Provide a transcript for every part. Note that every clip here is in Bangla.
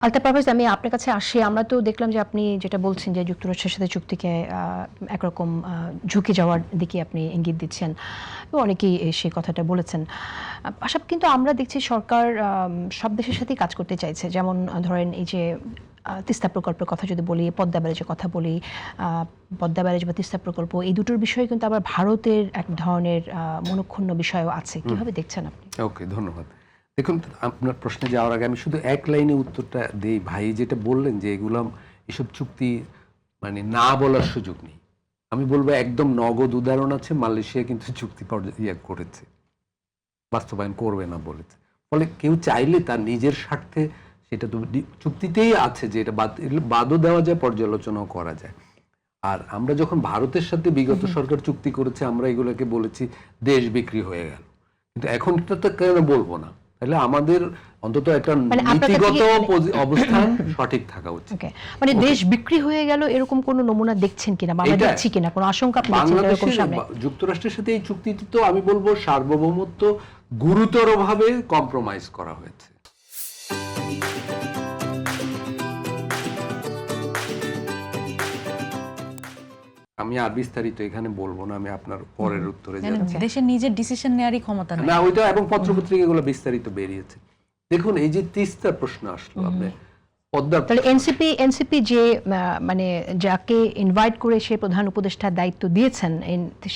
আলতাফ পারভেজ, আমি আপনার কাছে আসি। আমরা তো দেখলাম যে আপনি যেটা বলছেন যে যুক্তরাষ্ট্রের সাথে চুক্তিকে একরকম ঝুঁকে যাওয়ার দিকে আপনি ইঙ্গিত দিচ্ছেন, এবং অনেকেই সেই কথাটা বলেছেন। পাশাপাশি কিন্তু আমরা দেখছি সরকার সব দেশের সাথেই কাজ করতে চাইছে। যেমন ধরেন এই যে তিস্তা প্রকল্পের কথা যদি বলি, পদ্মা ব্যারেজের কথা বলি, পদ্মা ব্যারেজ বা তিস্তা প্রকল্প, এই দুটোর বিষয়ে কিন্তু আবার ভারতের এক ধরনের মনক্ষুণ্ণ বিষয়ও আছে। কিভাবে দেখছেন আপনি? ওকে, ধন্যবাদ। দেখুন, আপনার প্রশ্নে যাওয়ার আগে আমি শুধু এক লাইনে উত্তরটা দেই। ভাই যেটা বললেন যে এসব চুক্তি মানে না বলার সুযোগ নেই, আমি বলবো একদম নগদ উদাহরণ আছে। মালয়েশিয়া কিন্তু চুক্তি করেছে, বাস্তবায়ন করবে না বলেছে। ফলে কেউ চাইলে তার নিজের স্বার্থে, সেটা তো চুক্তিতেই আছে যে এটা বাদও দেওয়া যায়, পর্যালোচনাও করা যায়। আর আমরা যখন ভারতের সাথে বিগত সরকার চুক্তি করেছে, আমরা এগুলোকে বলেছি দেশ বিক্রি হয়ে গেল। কিন্তু এখন তো কেন বলবো না? তাহলে আমাদের অন্তত একটা নীতিগত অবস্থান সঠিক থাকা উচিত। মানে দেশ বিক্রি হয়ে গেল এরকম কোন নমুনা দেখছেন কিনা বা আমরা দেখছি কিনা, কোন আশঙ্কা আপনি দেখছেন এরকম সামনে? যুক্তরাষ্ট্রের সাথে এই চুক্তিটি তো আমি বলবো সার্বভৌমত্ব গুরুতরভাবে কম্প্রোমাইজ করা হয়েছে। আমি আর বিস্তারিত এখানে বলবো না, আমি আপনার পরের উত্তরে যাচ্ছি। দেশের নিজের ডিসিশন নেয়ারই ক্ষমতা নেই না, ওইটা এবং পত্রপত্রিকাগুলো বিস্তারিত বেরিয়েছে। দেখুন, এই যে তিস্তার প্রশ্ন আসলো, আপনি তাহলে এনসিপি যে মানে যাকে ইনভাইট করে সে প্রধান উপদেষ্টার দায়িত্ব দিয়েছেন,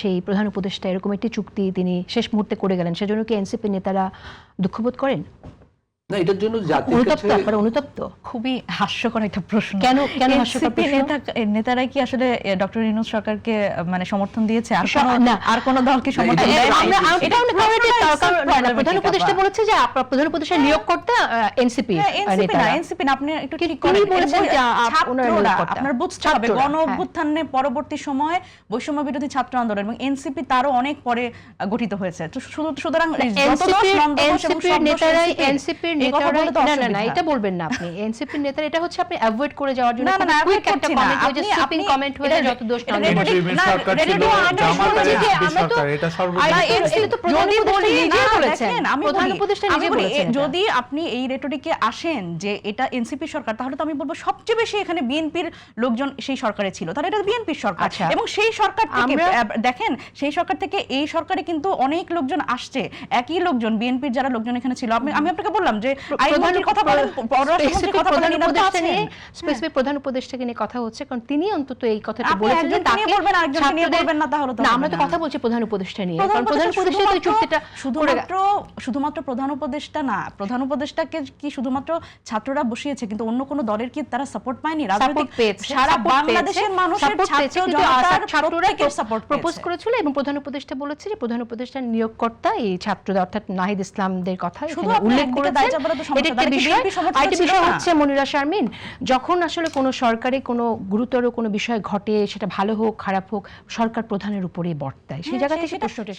সেই প্রধান উপদেষ্টা এরকম একটি চুক্তি তিনি শেষ মুহূর্তে করে গেলেন, সেজন্য কি এনসিপি নেতারা দুঃখবোধ করেন? না, এটার জন্য জাতির কাছে অনুতপ্ত। খুবই হাস্যকর একটা প্রশ্ন। কেন হাস্যকর প্রশ্ন? নেতারা কি আসলে ডক্টর ইউনূস সরকারকে মানে সমর্থন দিয়েছে? আর কোন দলকে সমর্থন দেয়? প্রধান উপদেষ্টা বলেছে যে প্রধান উপদেষ্টা নিয়োগকর্তা এনসিপি না, এনসিপি না। আপনি একটু ঠিক করে বলেছেন যে আপনার বুঝতে হবে গণ অভ্যুত্থানের পরবর্তী সময়ে বৈষম্য বিরোধী ছাত্র আন্দোলন এবং এনসিপি তারও অনেক পরে গঠিত হয়েছে। তো সুতরাং এনসিপির নেতারা এটা বলবেন না আপনি। এনসিপির নেতারা এটা হচ্ছে আপনি অ্যাভয়েড করে যাওয়ার জন্য কুইক একটা কমেন্ট হয়ে যায়, সুপিং কমেন্ট হয়ে যায়, যত দোষ না যদি আপনি এই রেটরিকে আসেন যে এটা এনসিপি সরকার, তাহলে তো আমি বলবো সবচেয়ে বেশি এখানে বিএনপির লোকজন সেই সরকারে ছিল, তাহলে এটা বিএনপির সরকার। এবং সেই সরকার থেকে দেখেন, সেই সরকার থেকে এই সরকারে কিন্তু অনেক লোকজন আসছে, একই লোকজন বিএনপির যারা লোকজন এখানে ছিল। আমি আপনাকে বললাম যে প্রধান উপদেষ্টাকে নিয়ে কথা হচ্ছে, কারণ তিনি অন্তত এই কথাটা বলেছেন যে তাকে বলবেন না, তাহলে আমরা তো কথা বলছি প্রধান উপদেষ্টা নিয়ে। কারণ প্রধান উপদেষ্টা তো চুক্তিটা শুধুমাত্র প্রধান উপদেষ্টা না, প্রধান উপদেষ্টাকে কি শুধুমাত্র ছাত্ররা বসিয়েছে, কিন্তু অন্য কোন দলের কি তারা সাপোর্ট পায়নি? রাজনৈতিক সারা বাংলাদেশের মানুষের ছাত্ররা সাপোর্ট প্রপোজ করেছিল এবং প্রধান উপদেষ্টা বলেছে যে প্রধান উপদেষ্টা নিয়োগকর্তা এই ছাত্রদের অর্থাৎ নাহিদ ইসলামদের কথা উল্লেখ করে হচ্ছে। মনিরা শারমিন, যখন আসলে কোনো সরকারে কোনো গুরুতর কোনো বিষয় ঘটে, সেটা ভালো হোক খারাপ হোক, সরকার প্রধানের উপরেই বর্তায়, সেই জায়গা থেকে প্রশ্নটা